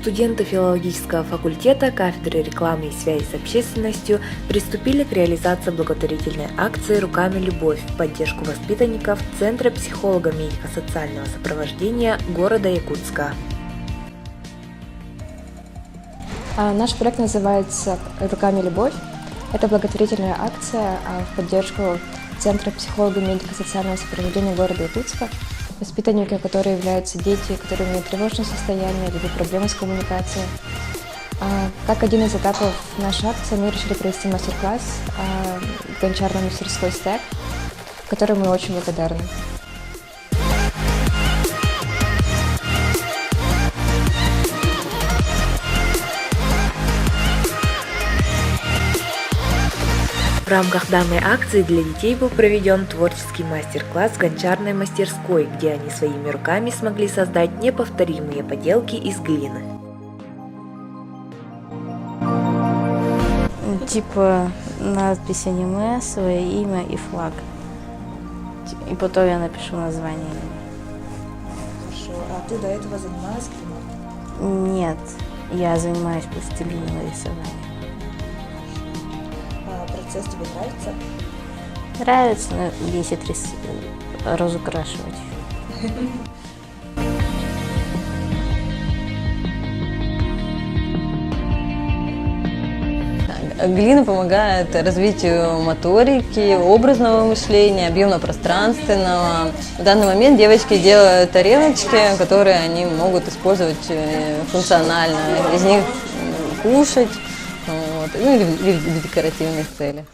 студенты филологического факультета кафедры рекламы и связи с общественностью приступили к реализации благотворительной акции «Руками любовь» в поддержку воспитанников Центра психолого-медико-социального сопровождения города Якутска. Наш проект называется «Руками любовь». Это благотворительная акция в поддержку Центра психолого-медико-социального сопровождения города Якутска. Воспитанники, которые являются дети, которые имеют тревожное состояние, либо проблемы с коммуникацией. Как один из этапов нашей акции мы решили провести мастер-класс гончарной мастерской «Стек», которой мы очень благодарны. В рамках данной акции для детей был проведен творческий мастер-класс в гончарной мастерской, где они своими руками смогли создать неповторимые поделки из глины. Типа надпись аниме, свое имя и флаг. И потом я напишу название. Хорошо. А ты до этого занималась глиной? Нет, я занимаюсь пластилиновым рисованием. Процесс тебе нравится? Нравится, но бесит разукрашивать. Глина помогает развитию моторики, образного мышления, объемно-пространственного. В данный момент девочки делают тарелочки, которые они могут использовать функционально. Из них кушать, или в декоративных целях.